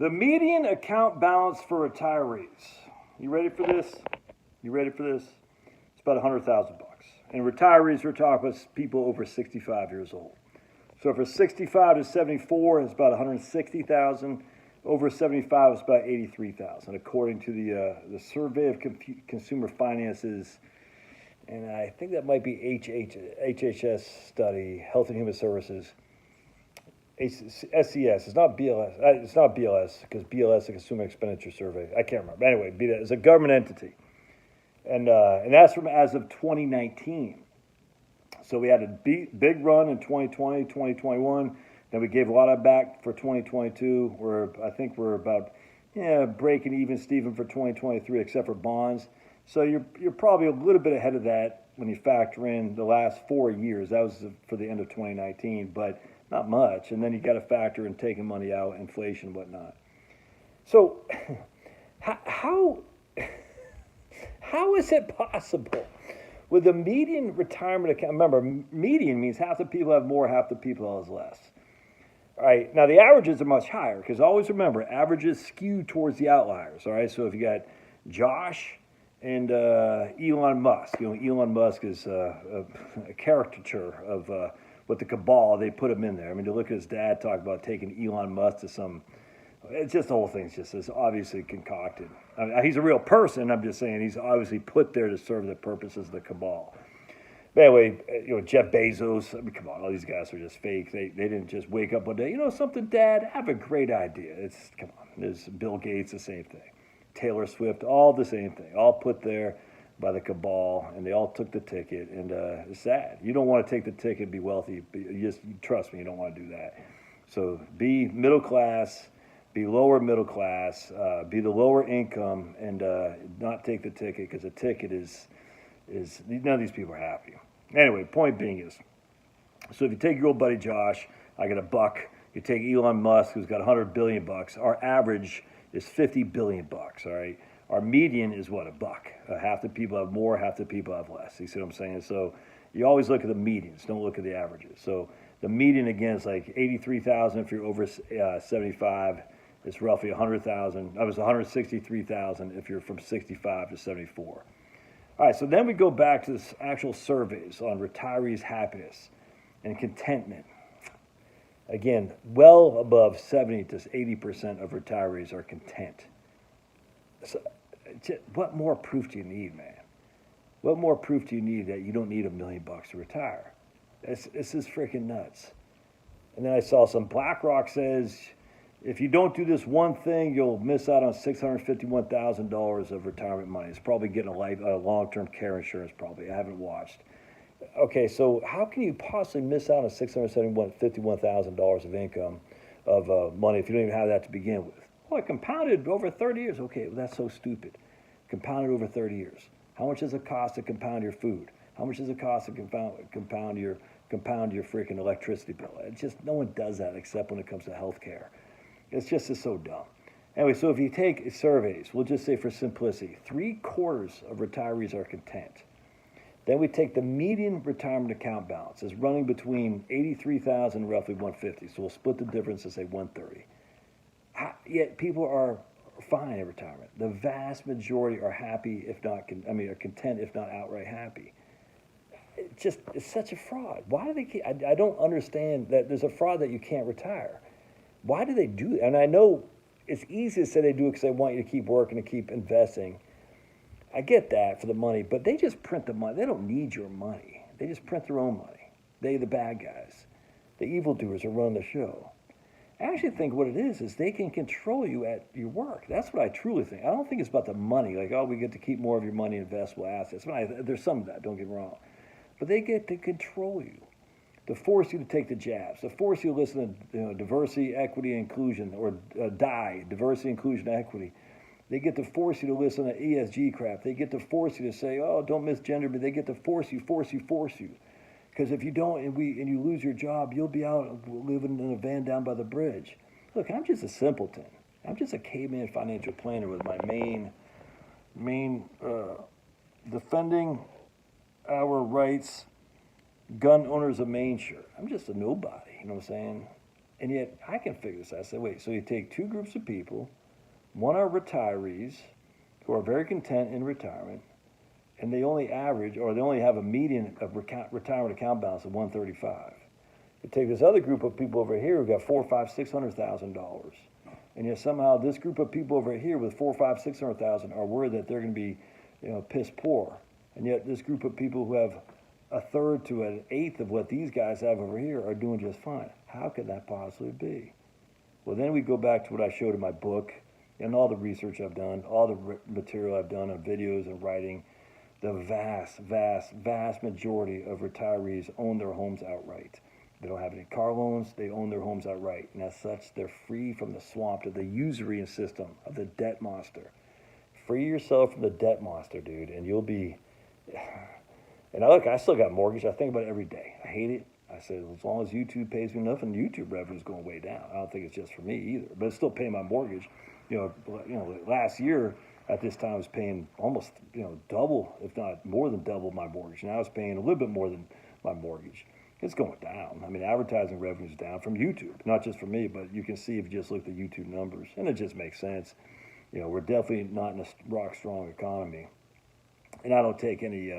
The median account balance for retirees. You ready for this? You ready for this? It's about $100,000. And retirees, we're talking about people over 65 years old. So for 65 to 74, it's about 160,000. Over 75, it's about 83,000, according to the Survey of Consumer Finances, and I think that might be HHS study, Health and Human Services. SCS. It's not BLS. It's not BLS because BLS is a Consumer Expenditure Survey. I can't remember. Anyway, it's a government entity, and that's from as of 2019. So we had a big run in 2020, 2021. Then we gave a lot of back for 2022. I think we're about breaking even, Stephen, for 2023, except for bonds. So you're probably a little bit ahead of that when you factor in the last 4 years. That was for the end of 2019, but not much. And then you got to factor in taking money out, inflation, and whatnot. So how is it possible with the median retirement account? Remember, median means half the people have more, half the people have less. All right, now the averages are much higher because always remember, averages skew towards the outliers. All right, so if you got Josh and Elon Musk, Elon Musk is a caricature of what the cabal, they put him in there. I mean, to look at his dad talk about taking Elon Musk to some, it's just the whole thing's just as obviously concocted. I mean, he's a real person. I'm just saying he's obviously put there to serve the purposes of the cabal. But anyway, Jeff Bezos, I mean, come on, all these guys are just fake. They didn't just wake up one day, something, Dad, I have a great idea. Come on, there's Bill Gates, the same thing. Taylor Swift, all the same thing, all put there by the cabal, and they all took the ticket, and it's sad. You don't want to take the ticket, be wealthy, trust me, you don't want to do that. So be middle class, be lower middle class, be the lower income, and not take the ticket, because the ticket is none of these people are happy. Anyway, point being is, so if you take your old buddy Josh, I got $1. You take Elon Musk, who's got 100 billion bucks. Our average is 50 billion bucks. All right, our median is what, $1. Half the people have more, half the people have less. You see what I'm saying? So you always look at the medians, don't look at the averages. So the median again is like 83,000 if you're over 75. It's roughly 100,000. That was 163,000 if you're from 65 to 74. All right, so then we go back to this actual surveys on retirees' happiness and contentment. Again, well above 70 to 80% of retirees are content. So, what more proof do you need, man? What more proof do you need that you don't need $1 million to retire? This is freaking nuts. And then I saw some BlackRock says, if you don't do this one thing, you'll miss out on $651,000 of retirement money. It's probably getting a long-term care insurance, probably. I haven't watched. Okay, so how can you possibly miss out on $651,000 of income, of money, if you don't even have that to begin with? Well, it compounded over 30 years. Okay, well, that's so stupid. Compounded over 30 years. How much does it cost to compound your food? How much does it cost to compound your freaking electricity bill? It's just, no one does that except when it comes to health care. It's just so dumb. Anyway, so if you take surveys, we'll just say for simplicity, 3/4 of retirees are content. Then we take the median retirement account balance is running between 83,000 and roughly 150. So we'll split the difference and say 130. Yet people are fine in retirement. The vast majority are happy, are content, if not outright happy. It's such a fraud. Why do they? I don't understand that there's a fraud that you can't retire. Why do they do that? And I know it's easy to say they do it because they want you to keep working and keep investing. I get that for the money, but they just print the money. They don't need your money. They just print their own money. They, the bad guys, the evildoers who run the show. I actually think what it is they can control you at your work. That's what I truly think. I don't think it's about the money, like, we get to keep more of your money in investable assets. There's some of that, don't get me wrong. But they get to control you, to force you to take the jabs, to force you to listen to diversity, equity, inclusion, or DIE, diversity, inclusion, equity. They get to force you to listen to ESG crap. They get to force you to say, don't misgender me. They get to force you. Because if you don't and you lose your job, you'll be out living in a van down by the bridge. Look, I'm just a simpleton. I'm just a caveman financial planner with my main defending our rights, gun owners of Main shirt. I'm just a nobody, you know what I'm saying? And yet I can figure this out. I said, wait, so you take two groups of people, one are retirees who are very content in retirement, and they only average, or they only have a median of retirement account balance of 135. You take this other group of people over here who got $400,000, $500,000, $600,000, and yet somehow this group of people over here with $400,000, $500,000, $600,000 are worried that they're going to be, piss poor, and yet this group of people who have a third to an eighth of what these guys have over here are doing just fine. How could that possibly be? Well, then we go back to what I showed in my book and all the research I've done, all the material I've done on videos and writing. The vast, vast, vast majority of retirees own their homes outright. They don't have any car loans. They own their homes outright. And as such, they're free from the swamp of the usury system of the debt monster. Free yourself from the debt monster, dude, and you'll be... And look, I still got mortgage. I think about it every day. I hate it. I said, as long as YouTube pays me enough, and YouTube revenue's going way down. I don't think it's just for me either, but it's still paying my mortgage. Last year at this time I was paying almost, double, if not more than double my mortgage. Now I was paying a little bit more than my mortgage. It's going down. I mean, advertising revenue's down from YouTube, not just for me, but you can see if you just look at the YouTube numbers, and it just makes sense. We're definitely not in a rock strong economy, and I don't take any.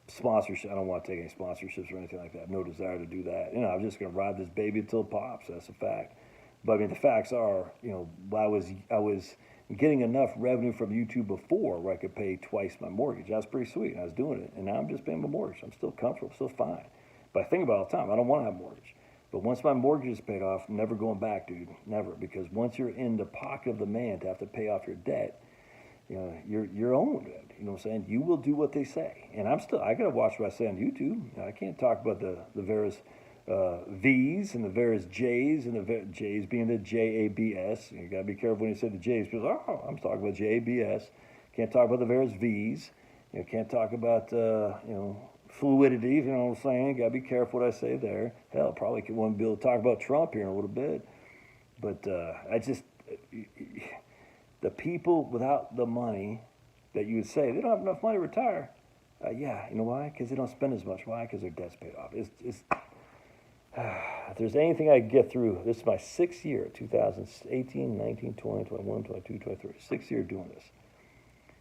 Sponsorship. I don't want to take any sponsorships or anything like that. No desire to do that. I'm just going to ride this baby until it pops. That's a fact. But I mean, the facts are, I was getting enough revenue from YouTube before where I could pay twice my mortgage. That was pretty sweet. I was doing it, and now I'm just paying my mortgage. I'm still comfortable, still fine. But I think about it all the time. I don't want to have a mortgage. But once my mortgage is paid off, never going back, dude. Never. Because once you're in the pocket of the man to have to pay off your debt, you're owned. You know what I'm saying? You will do what they say. And I got to watch what I say on YouTube. I can't talk about the various V's and the various J's, and the J's being the JABS. You got to be careful when you say the J's, because, I'm talking about JABS. Can't talk about the various V's. Can't talk about, fluidity, you know what I'm saying? Got to be careful what I say there. Hell, probably won't be able to talk about Trump here in a little bit. But the people without the money that you would say, they don't have enough money to retire. Yeah, you know why? Because they don't spend as much. Why? Because their debt's paid off. If there's anything I can get through, this is my 6th year, 2018, 19, 20, 21, 22, 23, 6th year doing this.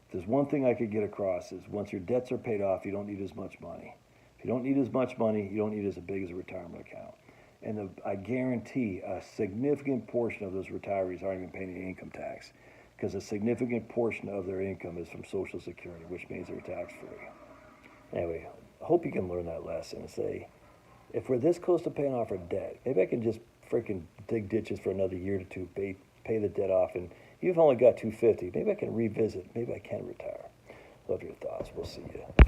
If there's one thing I could get across is once your debts are paid off, you don't need as much money. If you don't need as much money, you don't need as big as a retirement account. And I guarantee a significant portion of those retirees aren't even paying any income tax, because a significant portion of their income is from Social Security, which means they're tax-free. Anyway, I hope you can learn that lesson and say, if we're this close to paying off our debt, maybe I can just freaking dig ditches for another year to two, pay the debt off, and you've only got $250. Maybe I can revisit. Maybe I can retire. Love your thoughts. We'll see you.